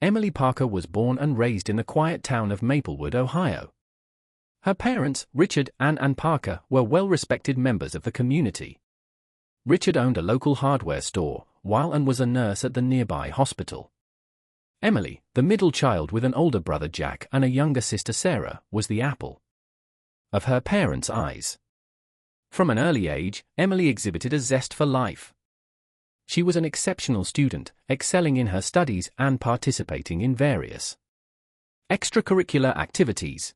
Emily Parker was born and raised in the quiet town of Maplewood, Ohio. Her parents, Richard and Ann Parker, were well-respected members of the community. Richard owned a local hardware store, while Ann was a nurse at the nearby hospital. Emily, the middle child with an older brother Jack and a younger sister Sarah, was the apple of her parents' eyes. From an early age, Emily exhibited a zest for life. She was an exceptional student, excelling in her studies and participating in various extracurricular activities.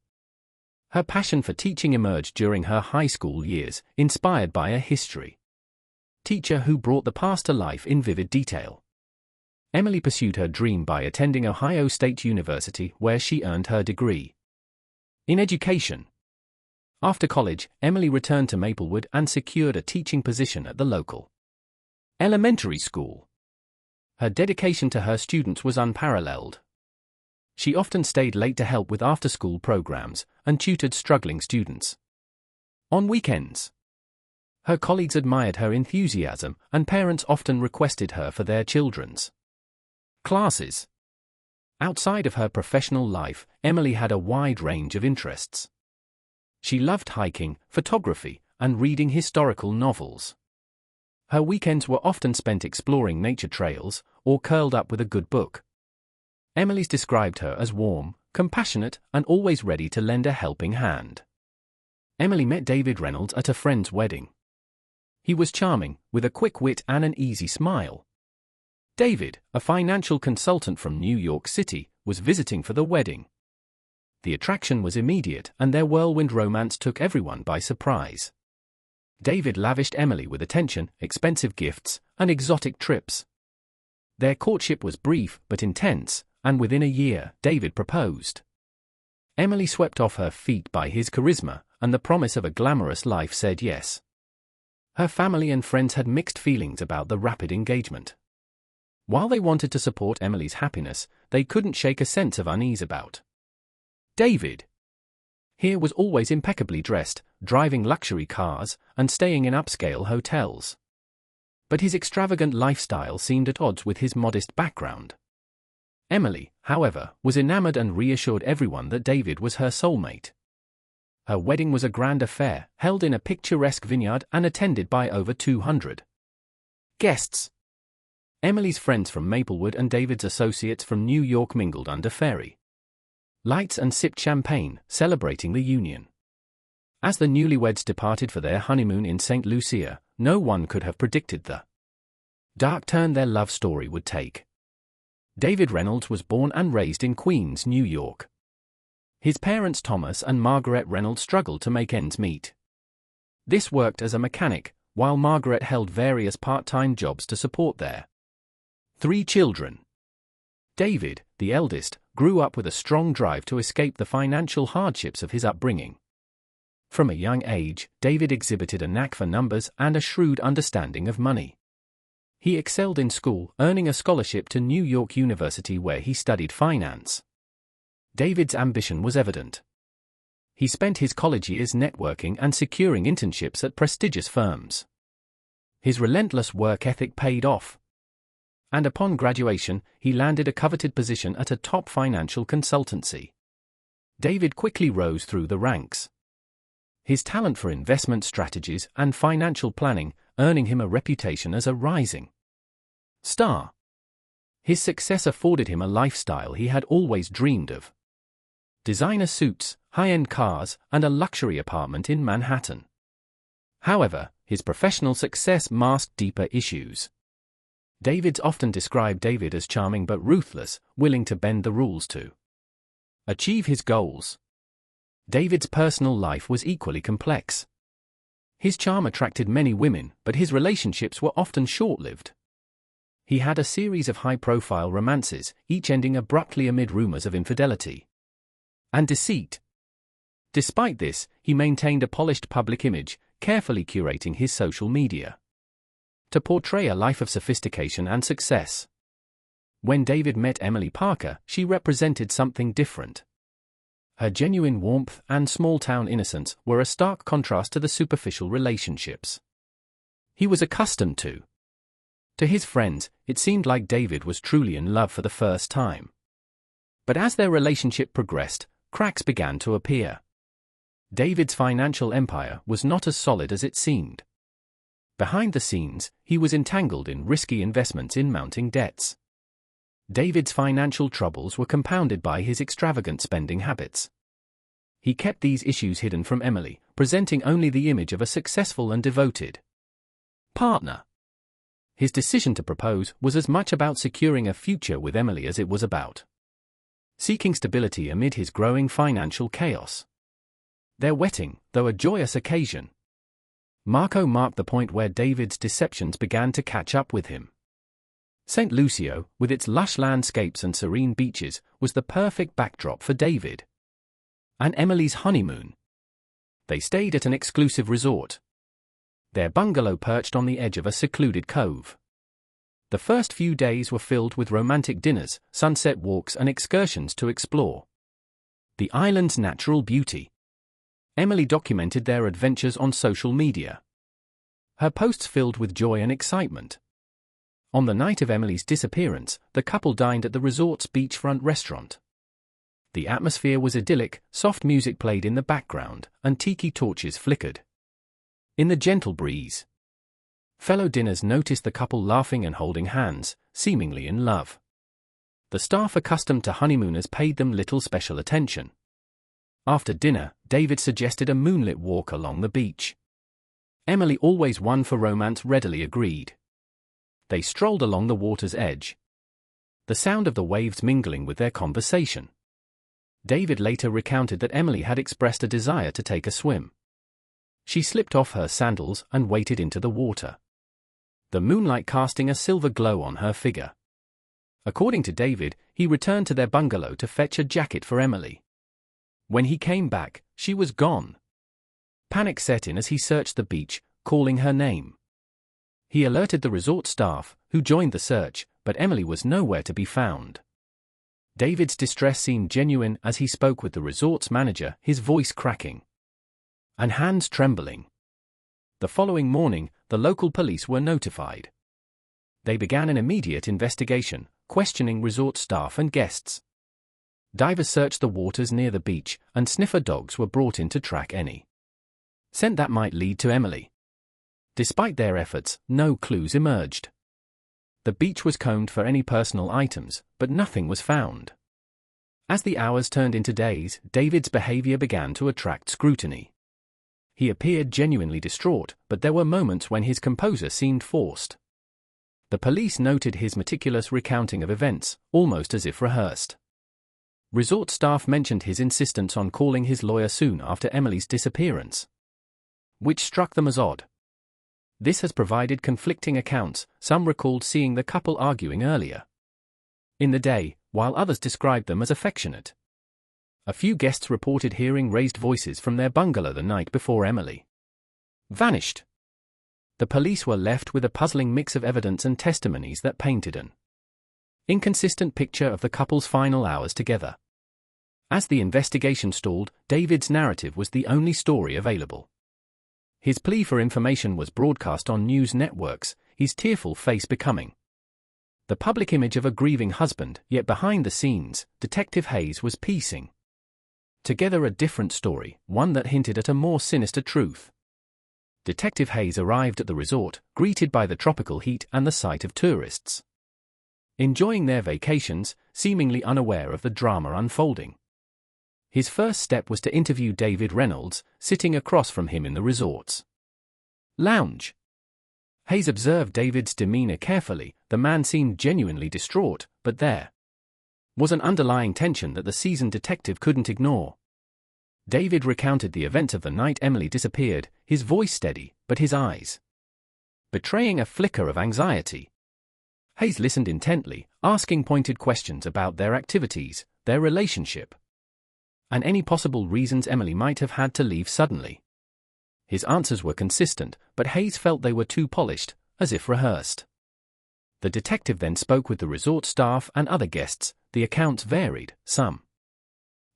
Her passion for teaching emerged during her high school years, inspired by a history teacher who brought the past to life in vivid detail. Emily pursued her dream by attending Ohio State University, where she earned her degree in education. After college, Emily returned to Maplewood and secured a teaching position at the local elementary school. Her dedication to her students was unparalleled. She often stayed late to help with after-school programs and tutored struggling students on weekends. Her colleagues admired her enthusiasm, and parents often requested her for their children's classes. Outside of her professional life, Emily had a wide range of interests. She loved hiking, photography, and reading historical novels. Her weekends were often spent exploring nature trails or curled up with a good book. Emily's described her as warm, compassionate, and always ready to lend a helping hand. Emily met David Reynolds at a friend's wedding. He was charming, with a quick wit and an easy smile. David, a financial consultant from New York City, was visiting for the wedding. The attraction was immediate, and their whirlwind romance took everyone by surprise. David lavished Emily with attention, expensive gifts, and exotic trips. Their courtship was brief but intense, and within a year, David proposed. Emily, swept off her feet by his charisma and the promise of a glamorous life, said yes. Her family and friends had mixed feelings about the rapid engagement. While they wanted to support Emily's happiness, they couldn't shake a sense of unease about David. He was always impeccably dressed, driving luxury cars, and staying in upscale hotels. But his extravagant lifestyle seemed at odds with his modest background. Emily, however, was enamored and reassured everyone that David was her soulmate. Her wedding was a grand affair, held in a picturesque vineyard and attended by over 200 guests. Emily's friends from Maplewood and David's associates from New York mingled under fairy lights and sipped champagne, celebrating the union. As the newlyweds departed for their honeymoon in St. Lucia, no one could have predicted the dark turn their love story would take. David Reynolds was born and raised in Queens, New York. His parents, Thomas and Margaret Reynolds, struggled to make ends meet. This worked as a mechanic, while Margaret held various part-time jobs to support their 3 children. David, the eldest, grew up with a strong drive to escape the financial hardships of his upbringing. From a young age, David exhibited a knack for numbers and a shrewd understanding of money. He excelled in school, earning a scholarship to New York University where he studied finance. David's ambition was evident. He spent his college years networking and securing internships at prestigious firms. His relentless work ethic paid off, and upon graduation, he landed a coveted position at a top financial consultancy. David quickly rose through the ranks. His talent for investment strategies and financial planning earning him a reputation as a rising star. His success afforded him a lifestyle he had always dreamed of: designer suits, high-end cars, and a luxury apartment in Manhattan. However, his professional success masked deeper issues. David's often described David as charming but ruthless, willing to bend the rules to achieve his goals. David's personal life was equally complex. His charm attracted many women, but his relationships were often short-lived. He had a series of high-profile romances, each ending abruptly amid rumors of infidelity and deceit. Despite this, he maintained a polished public image, carefully curating his social media to portray a life of sophistication and success. When David met Emily Parker, she represented something different. Her genuine warmth and small-town innocence were a stark contrast to the superficial relationships he was accustomed to. To his friends, it seemed like David was truly in love for the first time. But as their relationship progressed, cracks began to appear. David's financial empire was not as solid as it seemed. Behind the scenes, he was entangled in risky investments in mounting debts. David's financial troubles were compounded by his extravagant spending habits. He kept these issues hidden from Emily, presenting only the image of a successful and devoted partner. His decision to propose was as much about securing a future with Emily as it was about seeking stability amid his growing financial chaos. Their wedding, though a joyous occasion, marked the point where David's deceptions began to catch up with him. St. Lucio, with its lush landscapes and serene beaches, was the perfect backdrop for David and Emily's honeymoon. They stayed at an exclusive resort, their bungalow perched on the edge of a secluded cove. The first few days were filled with romantic dinners, sunset walks and excursions to explore the island's natural beauty. Emily documented their adventures on social media, her posts filled with joy and excitement. On the night of Emily's disappearance, the couple dined at the resort's beachfront restaurant. The atmosphere was idyllic, soft music played in the background, and tiki torches flickered in the gentle breeze. Fellow dinners noticed the couple laughing and holding hands, seemingly in love. The staff accustomed to honeymooners paid them little special attention. After dinner, David suggested a moonlit walk along the beach. Emily, always one for romance, readily agreed. They strolled along the water's edge, the sound of the waves mingling with their conversation. David later recounted that Emily had expressed a desire to take a swim. She slipped off her sandals and waded into the water, the moonlight casting a silver glow on her figure. According to David, he returned to their bungalow to fetch a jacket for Emily. When he came back, she was gone. Panic set in as he searched the beach, calling her name. He alerted the resort staff, who joined the search, but Emily was nowhere to be found. David's distress seemed genuine as he spoke with the resort's manager, his voice cracking and hands trembling. The following morning, the local police were notified. They began an immediate investigation, questioning resort staff and guests. Divers searched the waters near the beach, and sniffer dogs were brought in to track any scent that might lead to Emily. Despite their efforts, no clues emerged. The beach was combed for any personal items, but nothing was found. As the hours turned into days, David's behavior began to attract scrutiny. He appeared genuinely distraught, but there were moments when his composure seemed forced. The police noted his meticulous recounting of events, almost as if rehearsed. Resort staff mentioned his insistence on calling his lawyer soon after Emily's disappearance, which struck them as odd. This has provided conflicting accounts. Some recalled seeing the couple arguing earlier in the day, while others described them as affectionate. A few guests reported hearing raised voices from their bungalow the night before Emily vanished. The police were left with a puzzling mix of evidence and testimonies that painted an inconsistent picture of the couple's final hours together. As the investigation stalled, David's narrative was the only story available. His plea for information was broadcast on news networks, his tearful face becoming the public image of a grieving husband, yet behind the scenes, Detective Hayes was piecing together a different story, one that hinted at a more sinister truth. Detective Hayes arrived at the resort, greeted by the tropical heat and the sight of tourists enjoying their vacations, seemingly unaware of the drama unfolding. His first step was to interview David Reynolds, sitting across from him in the resort's lounge. Hayes observed David's demeanor carefully. The man seemed genuinely distraught, but there was an underlying tension that the seasoned detective couldn't ignore. David recounted the events of the night Emily disappeared, his voice steady, but his eyes betraying a flicker of anxiety. Hayes listened intently, asking pointed questions about their activities, their relationship, and any possible reasons Emily might have had to leave suddenly. His answers were consistent, but Hayes felt they were too polished, as if rehearsed. The detective then spoke with the resort staff and other guests. The accounts varied, some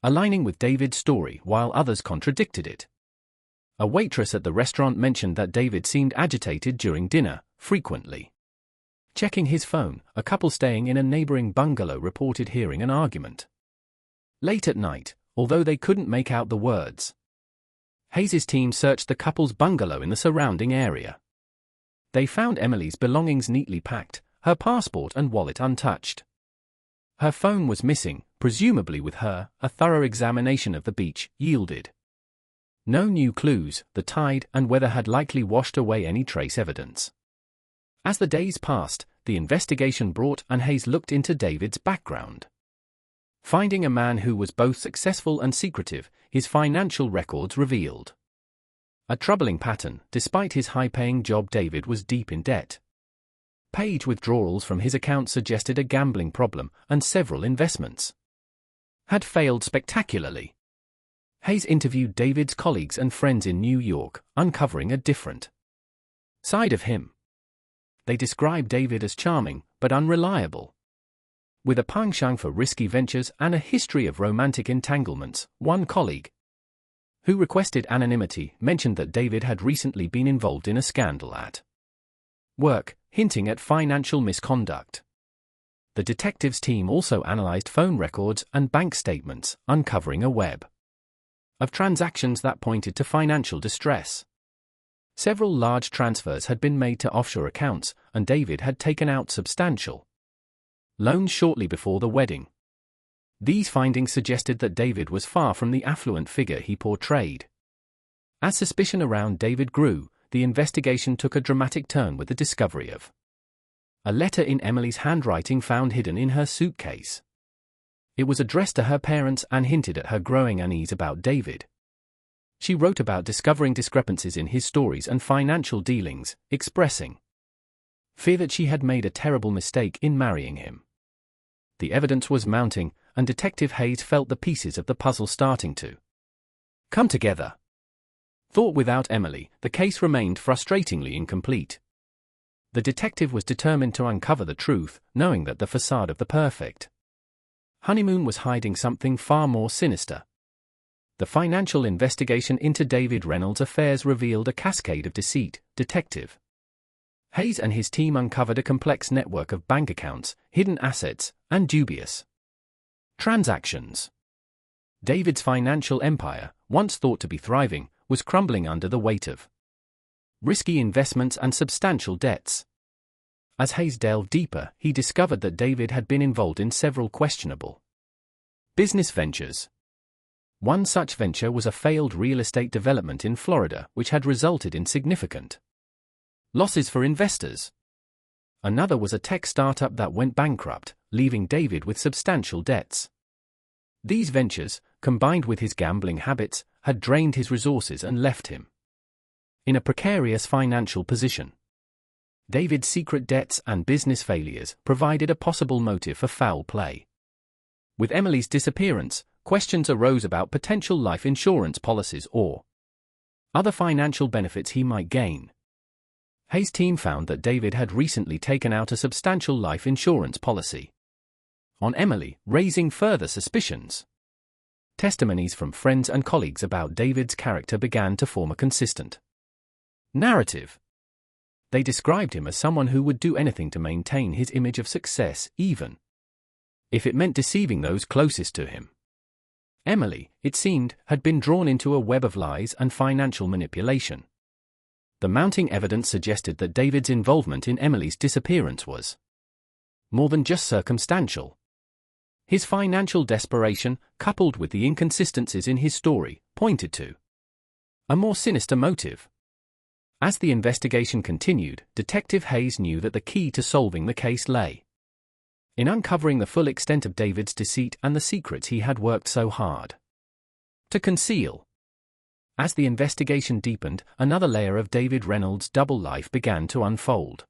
aligning with David's story while others contradicted it. A waitress at the restaurant mentioned that David seemed agitated during dinner, frequently checking his phone. A couple staying in a neighboring bungalow reported hearing an argument Late at night, although they couldn't make out the words, Hayes's team searched the couple's bungalow in the surrounding area. They found Emily's belongings neatly packed, her passport and wallet untouched. Her phone was missing, presumably with her. A thorough examination of the beach yielded no new clues. The tide and weather had likely washed away any trace evidence. As the days passed, the investigation brought and Hayes looked into David's background. Finding a man who was both successful and secretive, his financial records revealed a troubling pattern. Despite his high-paying job, David was deep in debt. Page withdrawals from his account suggested a gambling problem, and several investments had failed spectacularly. Hayes interviewed David's colleagues and friends in New York, uncovering a different side of him. They described David as charming, but unreliable. With a penchant for risky ventures and a history of romantic entanglements, one colleague, who requested anonymity, mentioned that David had recently been involved in a scandal at work, hinting at financial misconduct. The detectives' team also analyzed phone records and bank statements, uncovering a web of transactions that pointed to financial distress. Several large transfers had been made to offshore accounts, and David had taken out substantial loans shortly before the wedding. These findings suggested that David was far from the affluent figure he portrayed. As suspicion around David grew, the investigation took a dramatic turn with the discovery of a letter in Emily's handwriting found hidden in her suitcase. It was addressed to her parents and hinted at her growing unease about David. She wrote about discovering discrepancies in his stories and financial dealings, expressing fear that she had made a terrible mistake in marrying him. The evidence was mounting, and Detective Hayes felt the pieces of the puzzle starting to come together. Thought without Emily, the case remained frustratingly incomplete. The detective was determined to uncover the truth, knowing that the facade of the perfect honeymoon was hiding something far more sinister. The financial investigation into David Reynolds' affairs revealed a cascade of deceit. Detective Hayes and his team uncovered a complex network of bank accounts, hidden assets, and dubious transactions. David's financial empire, once thought to be thriving, was crumbling under the weight of risky investments and substantial debts. As Hayes delved deeper, he discovered that David had been involved in several questionable business ventures. One such venture was a failed real estate development in Florida, which had resulted in significant losses for investors. Another was a tech startup that went bankrupt, leaving David with substantial debts. These ventures, combined with his gambling habits, had drained his resources and left him in a precarious financial position. David's secret debts and business failures provided a possible motive for foul play. With Emily's disappearance, questions arose about potential life insurance policies or other financial benefits he might gain. Hayes' team found that David had recently taken out a substantial life insurance policy on Emily, raising further suspicions. Testimonies from friends and colleagues about David's character began to form a consistent narrative. They described him as someone who would do anything to maintain his image of success, even if it meant deceiving those closest to him. Emily, it seemed, had been drawn into a web of lies and financial manipulation. The mounting evidence suggested that David's involvement in Emily's disappearance was more than just circumstantial. His financial desperation, coupled with the inconsistencies in his story, pointed to a more sinister motive. As the investigation continued, Detective Hayes knew that the key to solving the case lay in uncovering the full extent of David's deceit and the secrets he had worked so hard to conceal. As the investigation deepened, another layer of David Reynolds' double life began to unfold.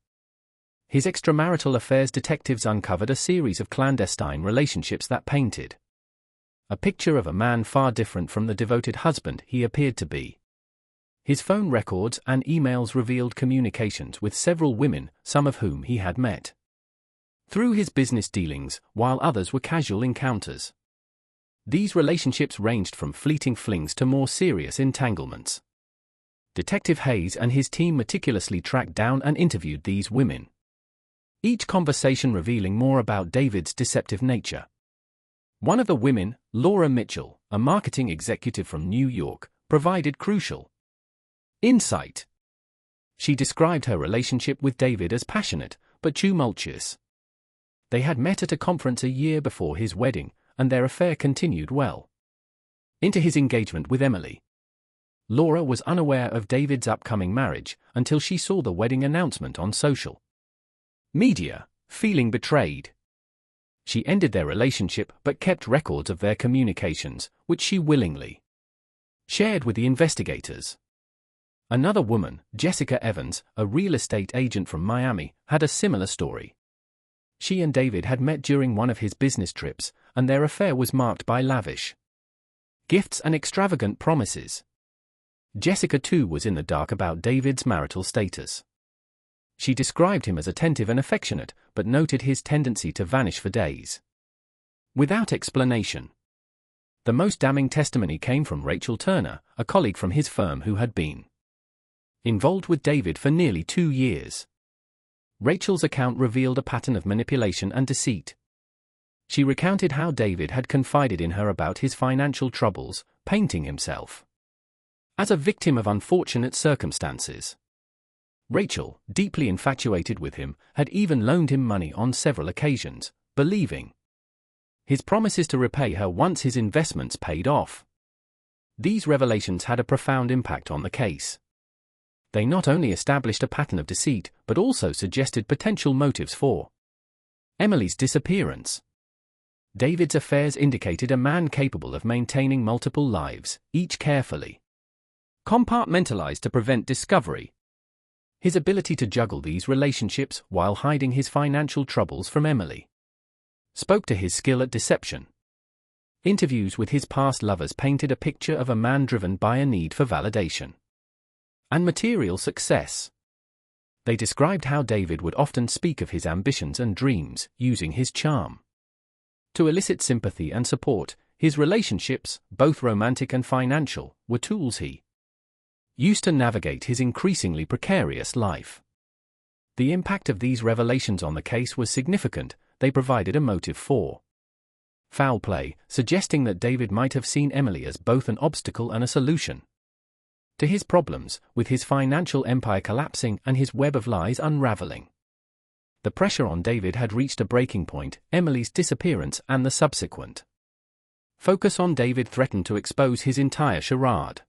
His extramarital affairs. Detectives uncovered a series of clandestine relationships that painted a picture of a man far different from the devoted husband he appeared to be. His phone records and emails revealed communications with several women, some of whom he had met through his business dealings, while others were casual encounters. These relationships ranged from fleeting flings to more serious entanglements. Detective Hayes and his team meticulously tracked down and interviewed these women, each conversation revealing more about David's deceptive nature. One of the women, Laura Mitchell, a marketing executive from New York, provided crucial insight. She described her relationship with David as passionate, but tumultuous. They had met at a conference a year before his wedding, and their affair continued well into his engagement with Emily. Laura was unaware of David's upcoming marriage until she saw the wedding announcement on social media, feeling betrayed. She ended their relationship but kept records of their communications, which she willingly shared with the investigators. Another woman, Jessica Evans, a real estate agent from Miami, had a similar story. She and David had met during one of his business trips, and their affair was marked by lavish gifts and extravagant promises. Jessica too was in the dark about David's marital status. She described him as attentive and affectionate, but noted his tendency to vanish for days without explanation. The most damning testimony came from Rachel Turner, a colleague from his firm who had been involved with David for nearly 2 years. Rachel's account revealed a pattern of manipulation and deceit. She recounted how David had confided in her about his financial troubles, painting himself as a victim of unfortunate circumstances. Rachel, deeply infatuated with him, had even loaned him money on several occasions, believing his promises to repay her once his investments paid off. These revelations had a profound impact on the case. They not only established a pattern of deceit, but also suggested potential motives for Emily's disappearance. David's affairs indicated a man capable of maintaining multiple lives, each carefully compartmentalized to prevent discovery. His ability to juggle these relationships while hiding his financial troubles from Emily spoke to his skill at deception. Interviews with his past lovers painted a picture of a man driven by a need for validation and material success. They described how David would often speak of his ambitions and dreams, using his charm to elicit sympathy and support. His relationships, both romantic and financial, were tools he used to navigate his increasingly precarious life. The impact of these revelations on the case was significant. They provided a motive for foul play, suggesting that David might have seen Emily as both an obstacle and a solution to his problems, with his financial empire collapsing and his web of lies unraveling. The pressure on David had reached a breaking point. Emily's disappearance and the subsequent focus on David threatened to expose his entire charade.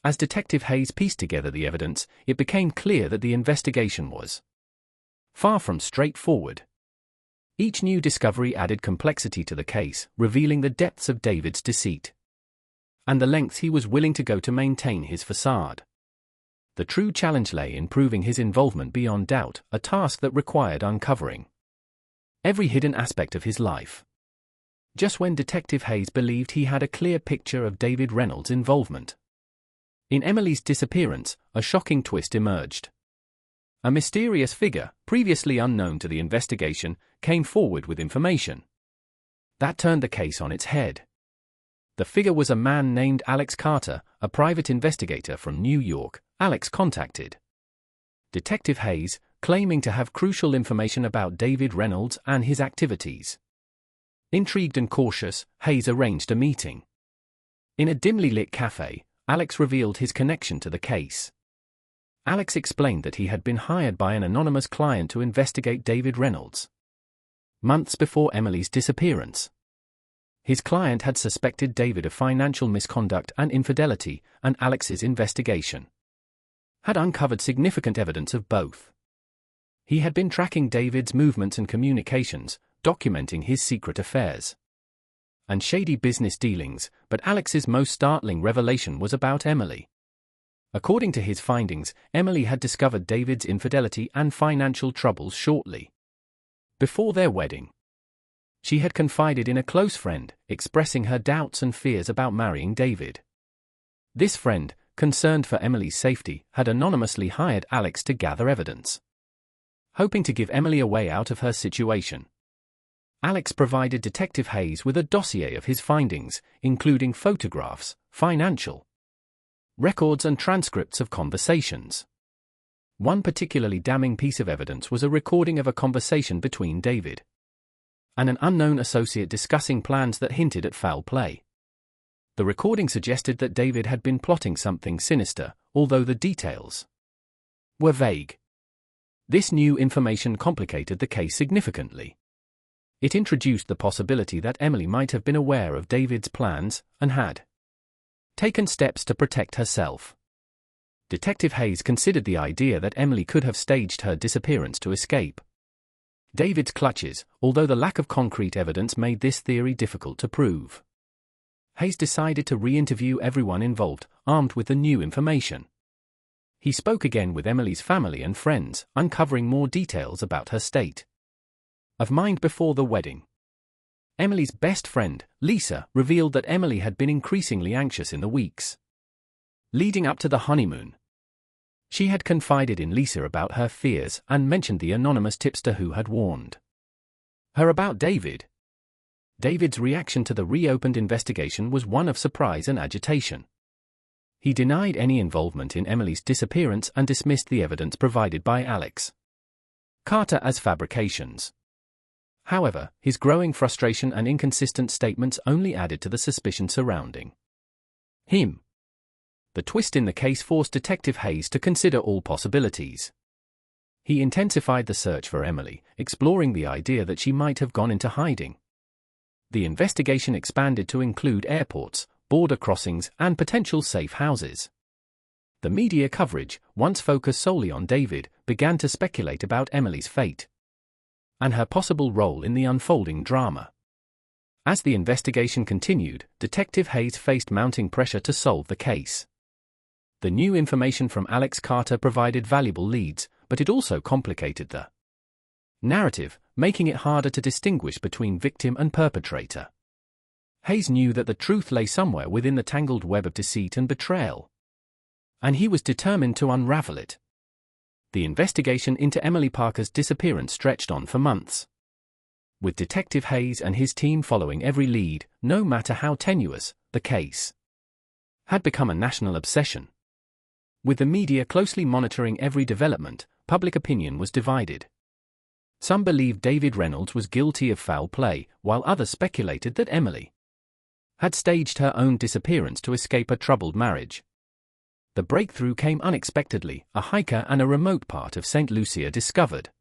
As Detective Hayes pieced together the evidence, it became clear that the investigation was far from straightforward. Each new discovery added complexity to the case, revealing the depths of David's deceit and the lengths he was willing to go to maintain his facade. The true challenge lay in proving his involvement beyond doubt, a task that required uncovering every hidden aspect of his life. Just when Detective Hayes believed he had a clear picture of David Reynolds' involvement in Emily's disappearance, a shocking twist emerged. A mysterious figure, previously unknown to the investigation, came forward with information that turned the case on its head. The figure was a man named Alex Carter, a private investigator from New York. Alex contacted Detective Hayes, claiming to have crucial information about David Reynolds and his activities. Intrigued and cautious, Hayes arranged a meeting. In a dimly lit cafe, Alex revealed his connection to the case. Alex explained that he had been hired by an anonymous client to investigate David Reynolds months before Emily's disappearance. His client had suspected David of financial misconduct and infidelity, and Alex's investigation had uncovered significant evidence of both. He had been tracking David's movements and communications, documenting his secret affairs and shady business dealings, but Alex's most startling revelation was about Emily. According to his findings, Emily had discovered David's infidelity and financial troubles shortly before their wedding. She had confided in a close friend, expressing her doubts and fears about marrying David. This friend, concerned for Emily's safety, had anonymously hired Alex to gather evidence, hoping to give Emily a way out of her situation. Alex provided Detective Hayes with a dossier of his findings, including photographs, financial records and transcripts of conversations. One particularly damning piece of evidence was a recording of a conversation between David and an unknown associate discussing plans that hinted at foul play. The recording suggested that David had been plotting something sinister, although the details were vague. This new information complicated the case significantly. It introduced the possibility that Emily might have been aware of David's plans and had taken steps to protect herself. Detective Hayes considered the idea that Emily could have staged her disappearance to escape David's clutches, although the lack of concrete evidence made this theory difficult to prove. Hayes decided to re-interview everyone involved, armed with the new information. He spoke again with Emily's family and friends, uncovering more details about her state of mind before the wedding. Emily's best friend, Lisa, revealed that Emily had been increasingly anxious in the weeks leading up to the honeymoon. She had confided in Lisa about her fears and mentioned the anonymous tipster who had warned her about David. David's reaction to the reopened investigation was one of surprise and agitation. He denied any involvement in Emily's disappearance and dismissed the evidence provided by Alex Carter as fabrications. However, his growing frustration and inconsistent statements only added to the suspicion surrounding him. The twist in the case forced Detective Hayes to consider all possibilities. He intensified the search for Emily, exploring the idea that she might have gone into hiding. The investigation expanded to include airports, border crossings, and potential safe houses. The media coverage, once focused solely on David, began to speculate about Emily's fate and her possible role in the unfolding drama. As the investigation continued, Detective Hayes faced mounting pressure to solve the case. The new information from Alex Carter provided valuable leads, but it also complicated the narrative, making it harder to distinguish between victim and perpetrator. Hayes knew that the truth lay somewhere within the tangled web of deceit and betrayal, and he was determined to unravel it. The investigation into Emily Parker's disappearance stretched on for months, with Detective Hayes and his team following every lead. No matter how tenuous, the case had become a national obsession. With the media closely monitoring every development, public opinion was divided. Some believed David Reynolds was guilty of foul play, while others speculated that Emily had staged her own disappearance to escape a troubled marriage. The breakthrough came unexpectedly. A hiker in a remote part of St. Lucia discovered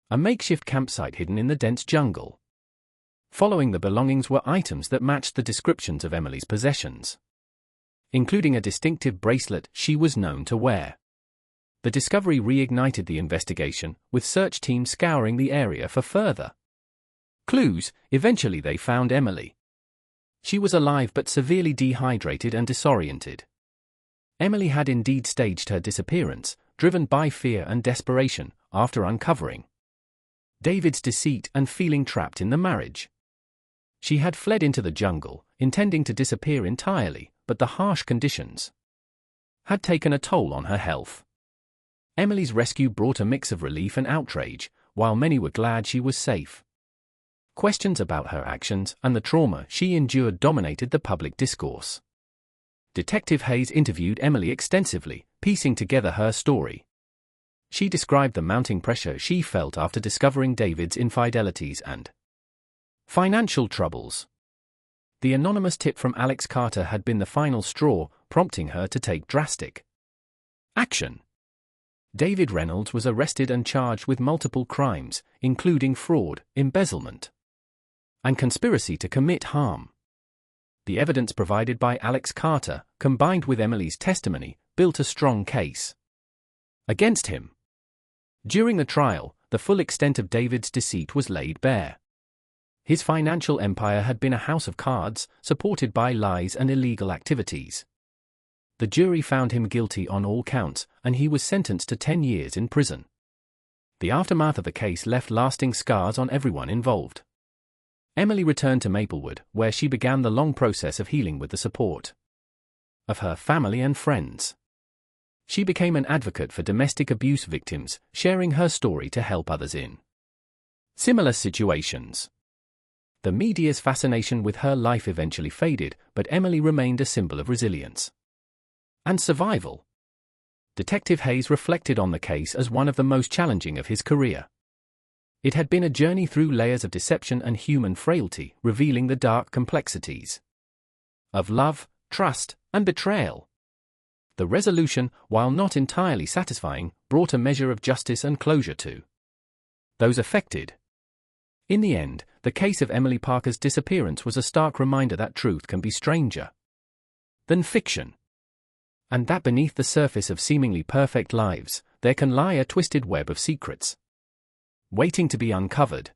a makeshift campsite hidden in the dense jungle. Following the belongings were items that matched the descriptions of Emily's possessions, including a distinctive bracelet she was known to wear. The discovery reignited the investigation, with search teams scouring the area for further clues. Eventually they found Emily. She was alive but severely dehydrated and disoriented. Emily had indeed staged her disappearance, driven by fear and desperation, after uncovering David's deceit and feeling trapped in the marriage. She had fled into the jungle, intending to disappear entirely, but the harsh conditions had taken a toll on her health. Emily's rescue brought a mix of relief and outrage, while many were glad she was safe. Questions about her actions and the trauma she endured dominated the public discourse. Detective Hayes interviewed Emily extensively, piecing together her story. She described the mounting pressure she felt after discovering David's infidelities and financial troubles. The anonymous tip from Alex Carter had been the final straw, prompting her to take drastic action. David Reynolds was arrested and charged with multiple crimes, including fraud, embezzlement, and conspiracy to commit harm. The evidence provided by Alex Carter, combined with Emily's testimony, built a strong case against him. During the trial, the full extent of David's deceit was laid bare. His financial empire had been a house of cards, supported by lies and illegal activities. The jury found him guilty on all counts, and he was sentenced to 10 years in prison. The aftermath of the case left lasting scars on everyone involved. Emily returned to Maplewood, where she began the long process of healing with the support of her family and friends. She became an advocate for domestic abuse victims, sharing her story to help others in similar situations. The media's fascination with her life eventually faded, but Emily remained a symbol of resilience and survival. Detective Hayes reflected on the case as one of the most challenging of his career. It had been a journey through layers of deception and human frailty, revealing the dark complexities of love, trust, and betrayal. The resolution, while not entirely satisfying, brought a measure of justice and closure to those affected. In the end, the case of Emily Parker's disappearance was a stark reminder that truth can be stranger than fiction, and that beneath the surface of seemingly perfect lives, there can lie a twisted web of secrets waiting to be uncovered.